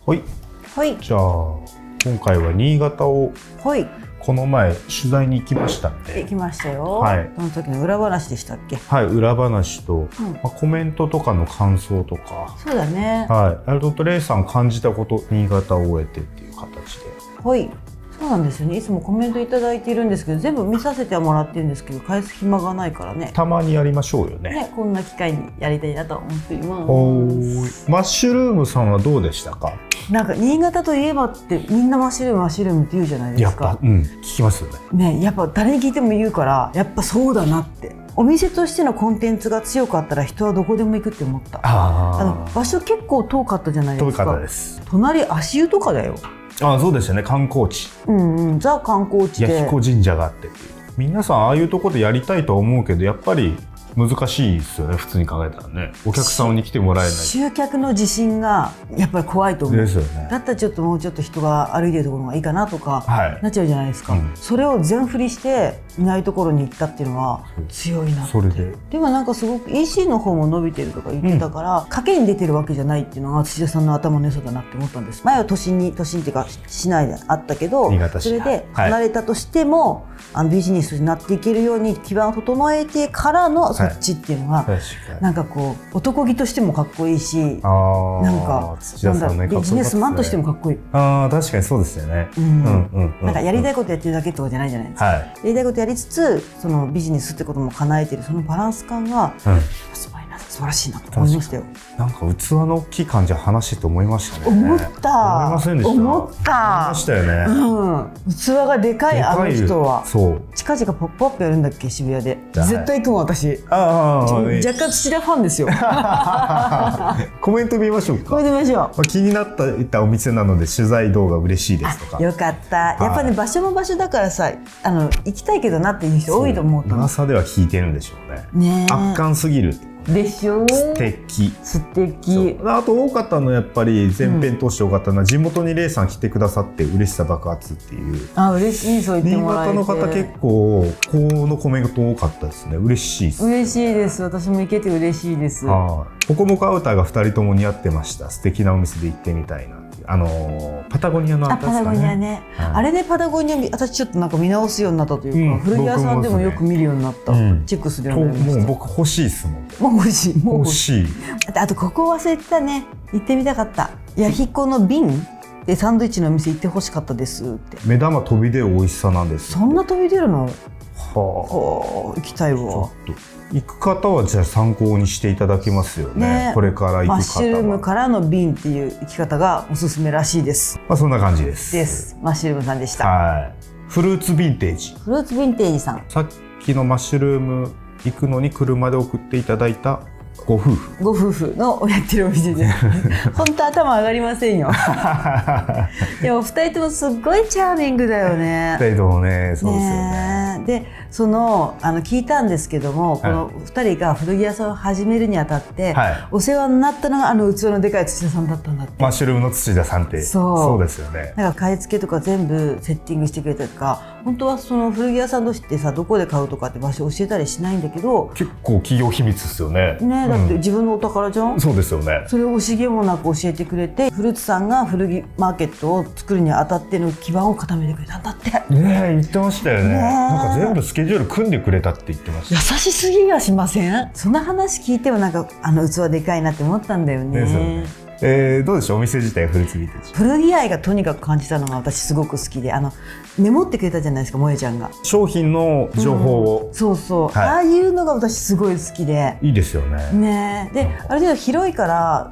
はい。はい。じゃあ今回は新潟をはい。この前取材に行きましたんで。行きましたよ。はい。その時の裏話でしたっけ？はい、裏話と、コメントとかの感想とか。そうだね。はい。あとレイさん感じたこと、新潟を終えてっていう形で。はい。そうなんですよね。いつもコメントいただいているんですけど、全部見させてはもらってるんですけど、返す暇がないからね。たまにやりましょうよね。ね、こんな機会にやりたいなと思っています。マッシュルームさんはどうでしたか？なんか新潟といえばってみんなマッシュルームマッシュルームって言うじゃないですか。やっぱ、聞きますよね。ね、やっぱ誰に聞いても言うから、やっぱそうだなって。お店としてのコンテンツが強かったら人はどこでも行くって思った。場所結構遠かったじゃないですか。遠かったです。隣足湯とかだよ。そうですよね、観光地。ザ観光地で弥彦神社があってっていう。皆さんああいうところでやりたいと思うけど、やっぱり難しいですよね、普通に考えたらね。お客さんに来てもらえない。集客の自信がやっぱり怖いと思う。ですよね。だったらもうちょっと人が歩いてるところがいいかなとか、なっちゃうじゃないですか。それを全振りしていないところに行ったっていうのは強いなって。それでもなんかすごく EC の方も伸びてるとか言ってたから、賭けに出てるわけじゃないっていうのが土田さんの頭の良さだなって思ったんです。前は都心っていうか市内であったけど、それで離れたとしても、ビジネスになっていけるように基盤を整えてからのそっちっていうのが、なんかこう男気としてもかっこいいし、なんかビジネスマンとしてもかっこいい。確かにそうですよね。なんかやりたいことやってるだけとかじゃないじゃないですか。やりたいことやりつつそのビジネスってことも叶えてるそのバランス感が素晴らしいなと思いましたよ。なんか器の大きい感じは話してて思いましたね。思った。思いませんでした。思った。思いましたよね。器がでかいあの人は。そう。近々ポップアップやるんだっけ、渋谷で。絶対行くもん私。若干土田ファンですよ。コメント見ましょうか。コメント見ましょう。気になったお店なので取材動画嬉しいですとか。よかった。やっぱね、場所も場所だからさ、行きたいけどなっていう人多いと思う。噂では聞いてるんでしょうね。圧巻すぎる。でしょ。素敵。あと多かったのはやっぱり前編通して多かったのは地元にレイさん来てくださって嬉しさ爆発っていう。嬉しい。そう言ってもらえて。新潟の方結構このコメント多かったですね。嬉しいです。嬉しいです。私も行けて嬉しいです。ポコモコアウターが2人とも似合ってました。素敵なお店で行ってみたいな。パタゴニアのパタゴニアね。あれでパタゴニア私ちょっとなんか見直すようになったというか、古着屋さんでもよく見るようになった。チェックするようになりました。もう僕欲しいですもん。もう欲しい。欲しい。あとここ忘れてたね。行ってみたかった。弥彦の瓶でサンドイッチのお店行ってほしかったですって。目玉飛び出る美味しさなんです。そんな飛び出るの？行きたいわ。行く方はじゃあ参考にしていただけますよね。これから行く方は。マッシュルームからの瓶っていう行き方がおすすめらしいです。そんな感じです。マッシュルームさんでした。フルーツヴィンテージ。フルーツヴィンテージさん。さっきのマッシュルーム行くのに車で送っていただいたご夫婦のやってるお店で本当頭上がりませんよ。でも2人ともすっごいチャーミングだよね。2人ともね、そうですよね。で聞いたんですけども、この2人が古着屋さんを始めるにあたって、お世話になったのが器のでかい土田さんだったんだって。マッシュルームの土田さんってそうですよね。なんか買い付けとか全部セッティングしてくれたりとか、本当はその古着屋さんとしてさ、どこで買うとかって場所教えたりしないんだけど、結構企業秘密ですよね。だって自分のお宝じゃん。そうですよね。それを惜しげもなく教えてくれて、フルーツさんが古着マーケットを作るにあたっての基盤を固めてくれたんだって。言ってましたよね。なんか全部スケジュール組んでくれたって言ってました。優しすぎやしません？その話聞いてもなんか器でかいなって思ったんだよね。どうでしょう、お店自体フルーツヴィンテージ。古着愛がとにかく感じたのが私すごく好きで、メモってくれたじゃないですか、萌ちゃんが商品の情報を、ああいうのが私すごい好きで。いいですよね。である程度広いから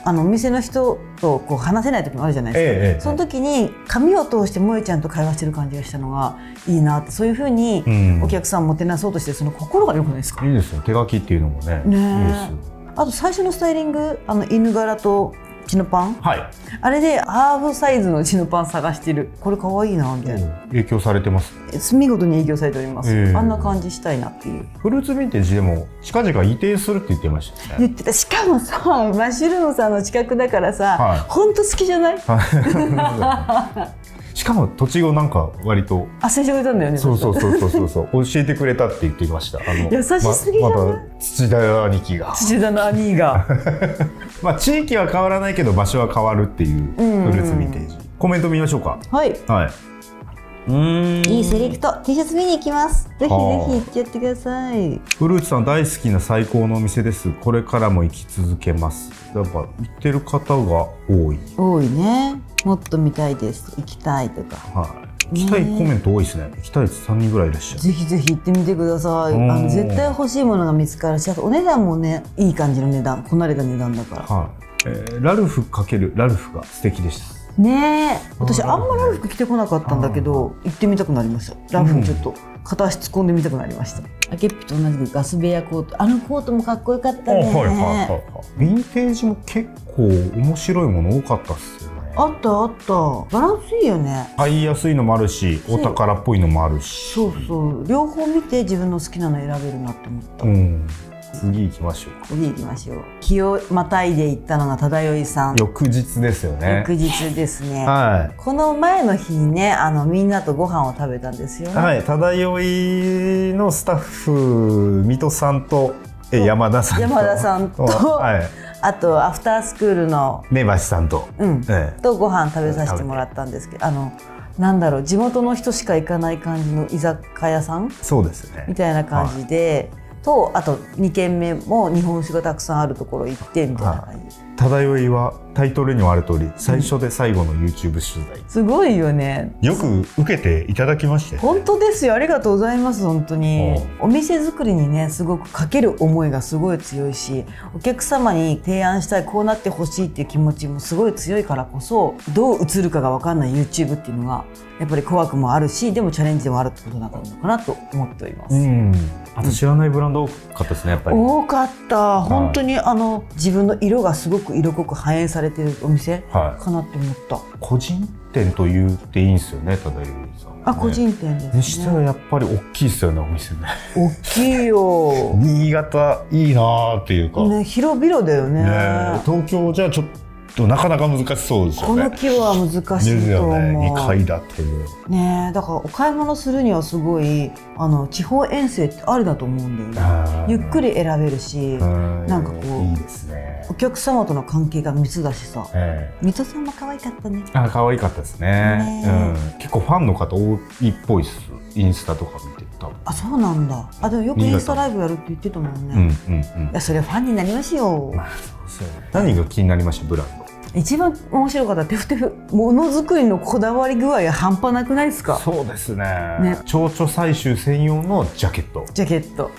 お店の人とこう話せない時もあるじゃないですか。その時に紙を通して萌ちゃんと会話してる感じがしたのがいいなって。そういう風にお客さんをもてなそうとしてその心が良くないですか？いいですよ、手書きっていうのもね。いいですよ。あと最初のスタイリング、犬柄とチノパン、あれでハーフサイズのチノパン探してる。これ可愛いなみたいな。影響されてます。見事に影響されております。あんな感じしたいなっていう。フルーツヴィンテージでも近々移転するって言ってましたね。言ってた。しかもさ、マッシュルームさんの近くだからさ、本当好きじゃない？しかかも土地をなんか割と斡旋してくれたんだよね。そう教えてくれたって言ってました。優しすぎだね。まだ土田兄貴がの兄がまあ地域は変わらないけど場所は変わるっていうフルーツヴィンテージ。コメント見ましょうか。はい、いいセレクト T シャツ見に行きます。ぜひぜひ行ってやってください。フルーツさん大好きな最高のお店です。これからも行き続けます。やっぱ行ってる方が多いね。もっと見たいです、行きたいとか、行きたいコメント多いですね。行きたい3人ぐらいいらっしゃる。ぜひぜひ行ってみてください。絶対欲しいものが見つかるし、あとお値段もね、いい感じの値段、こなれた値段だから、ラルフ×ラルフが素敵でしたね。私あんまラルフ着てこなかったんだけど、行ってみたくなりました。ラルフにちょっと片足突っ込んでみたくなりました。アケッピと同じくガスベアコート、コートもかっこよかったね。ヴィンテージも結構面白いもの多かったっすよね。あったバランスいいよね。買いやすいのもあるし、お宝っぽいのもあるし、両方見て自分の好きなの選べるなって思った。次行きましょう。日をまたいで行ったのが忠頼さん。翌日ですよね。翌日ですね。この前の日にね、みんなとご飯を食べたんですよね。忠頼のスタッフ水戸さんと山田さんとあとアフタースクールの根橋さんとご飯食べさせてもらったんですけど、なんだろう、地元の人しか行かない感じの居酒屋さん、そうですね、みたいな感じで、あと2軒目も日本酒がたくさんあるところ行ってみたいな感じ。忠頼はタイトルにもある通り、最初で最後の YouTube 取材、すごいよね。よく受けていただきまして、本当ですよ、ありがとうございます。本当にお店作りにね、すごくかける思いがすごい強いし、お客様に提案したい、こうなってほしいっていう気持ちもすごい強いからこそ、どう映るかが分かんない YouTube っていうのがやっぱり怖くもあるし、でもチャレンジでもあるってことなのかなと思っております。あと知らないブランド多かったですね。やっぱり多かった。本当に自分の色がすごく色濃く反映されてるお店かなって思った。個人店と言っていいんですよね、忠頼さん。個人店ですね。にしてはやっぱり大きいですよね、お店ね。大きいよ。新潟いいなーっていうか。ね、広々だよね。東京じゃちょっとなかなか難しそうですよね。この規模は難しいと思う。2階建てで。ね、だからお買い物するにはすごい地方遠征ってありだと思うんだよね。ゆっくり選べるし、なんかこういいですね。お客様との関係が密だしさ。水戸さんも可愛かったね。可愛かったですね。結構ファンの方多いっぽいです。インスタとか見てた。そうなんだ。でもよくインスタライブやるって言ってたもんね。いや、それファンになりますよ。何が気になりました、ブランド。一番面白かったテフテフ、ものづくりのこだわり具合が半端なくないですか。そうですね。蝶々採集専用のジャケット。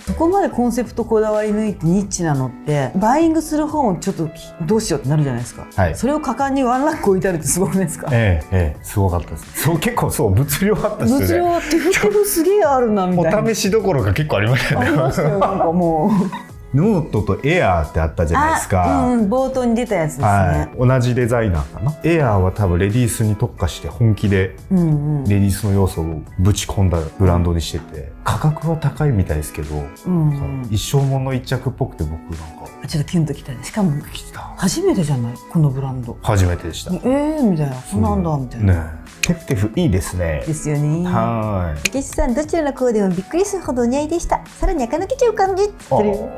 そこまでコンセプトこだわり抜いてニッチなのって、バイイングする方もちょっとどうしようってなるじゃないですか。それを果敢にワンランク置いてあるってすごくないですか。すごかったです。結構物量あったしね。物量テフテフすげえあるなみたいな。お試しどころが結構ありましたね。ありましたよ。なんかもうノートとエアーってあったじゃないですか。冒頭に出たやつですね。同じデザイナーかな。エアーは多分レディースに特化して本気でレディースの要素をぶち込んだブランドにしてて、価格は高いみたいですけど、一生もの一着っぽくて、僕なんかちょっとキュンときたね。しかも初めてじゃない、このブランド。初めてでした。みたいな、そうなんだみたいな。テフテフいいですね。ですよね。竹内さん、どちらのコーデもびっくりするほどお似合いでした。さらに垢抜けちゃう感じって言ってるよ。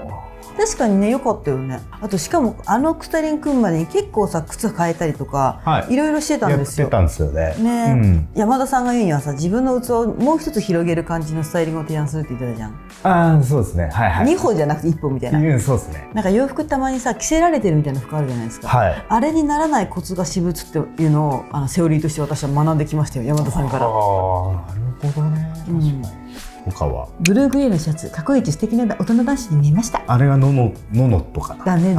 確かにね、良かったよね。あとしかも鎖に組むまでに結構さ、靴変えたりとか、いろいろしてたんですよ。やってたんですよね。山田さんが言うにはさ、自分の器をもう一つ広げる感じのスタイリングを提案するって言ってたじゃん。そうですね。2歩じゃなくて1歩みたいな。そうですね。なんか洋服たまにさ、着せられてるみたいな服あるじゃないですか。あれにならないコツが私物っていうのをセオリーとして私は学んできましたよ、山田さんから。なるほどね。確かに。他はブルーグレーのシャツ、かっこいいし素敵な大人男子に見えました。あれがノノとかな。だね。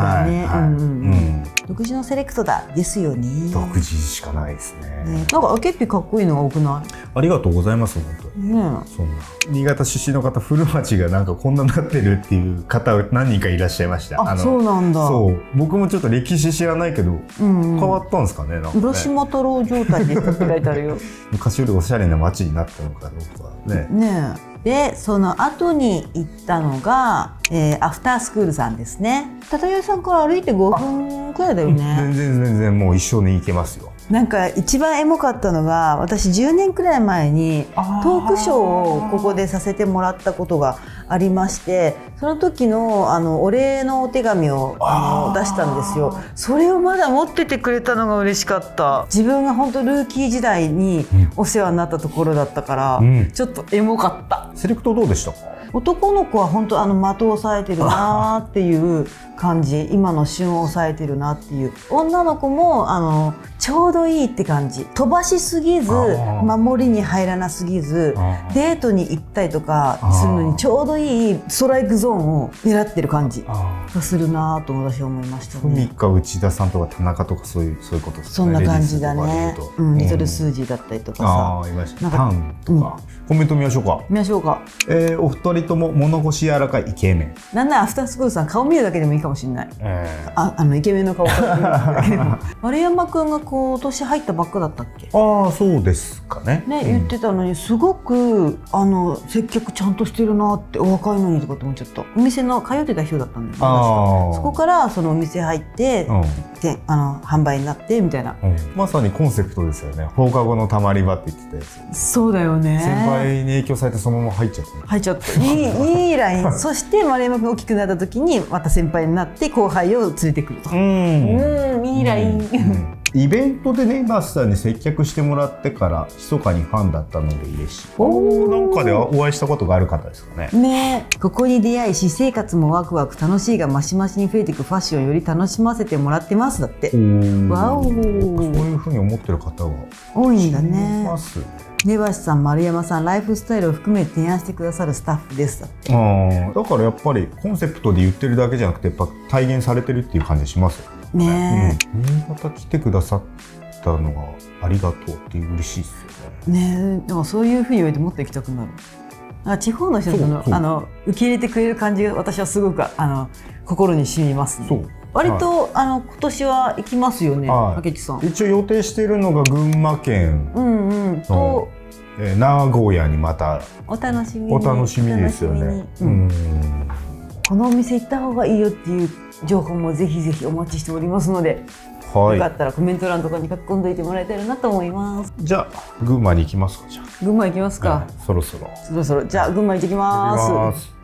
独自のセレクトだですよね。独自しかないですね。なんかアケッピかっこいいのが多くない？ありがとうございます、本当に。そんな新潟出身の方、古町がなんかこんなになってるっていう方何人かいらっしゃいました。そうなんだ。僕もちょっと歴史知らないけど変わったんですかね。浦島太郎状態でって書いてあるよ。昔よりおしゃれな町になったのかどうかね。でその後に行ったのが、アフタースクールさんですね。忠代さんから歩いて5分くらいだよね。全然もう一緒に行けますよ。なんか一番エモかったのが、私10年くらい前にトークショーをここでさせてもらったことがありまして、その時のお礼のお手紙を出したんですよ。それをまだ持っててくれたのが嬉しかった。自分が本当ルーキー時代にお世話になったところだったから、ちょっとエモかった。セレクトどうでしたか？男の子は本当的を抑えてるなっていう感じ、今の旬を抑えてるなっていう。女の子もちょうどいいって感じ、飛ばしすぎず守りに入らなすぎず、デートに行ったりとかするのにちょうどいいストライクゾーンを狙ってる感じがするなと私は思いましたね。ふみか、内田さんとか田中とかそういうことですかね。そんな感じだね。リトルスージーだったりとかさ、いました。タンとか、コメント見ましょうか。お二人とも物腰柔らかいイケメン。なんならアフタースクールさん顔見るだけでもいいかもしれない。イケメンの顔から見るだけでも。丸山くんが今年入ったばっかだったっけ？そうですかね。言ってたのに、すごく接客ちゃんとしてるなって、お若いのにとかって思っちゃった。お店の通ってた人だったんだよね。そこからそのお店入って、販売になってみたいな。まさにコンセプトですよね。放課後のたまり場って言ってたやつ。そうだよね。先輩に影響されてそのまま入っちゃった。いいライン。そして丸山君が大きくなった時にまた先輩になって後輩を連れてくると。いいライン。イベントでね、マスターに接客してもらってから密かにファンだったので嬉しい。なんかでお会いしたことがある方ですかね。ここに出会い、私生活もワクワク楽しいがマシマシに増えていくファッションをより楽しませてもらってますだって。わお。そういうふうに思ってる方が多いんだね。根橋さん、丸山さん、ライフスタイルを含めて提案してくださるスタッフですだって。だからやっぱりコンセプトで言ってるだけじゃなくて、やっぱ体現されてるっていう感じしますよね。新潟来てくださったのがありがとうっていう嬉しいですよね。でもそういうふうに言われてもっと行きたくなる。地方の人の受け入れてくれる感じが私はすごく心に染みますね。割と今年は行きますよね、明智さん。一応予定しているのが群馬県と名古屋にまたお楽しみですよね。このお店行った方がいいよっていう情報もぜひぜひお待ちしておりますので、よかったらコメント欄とかに書き込んでいてもらえたらなと思います。じゃあ群馬に行きますか。群馬行きますか。そろそろじゃあ群馬行ってきます。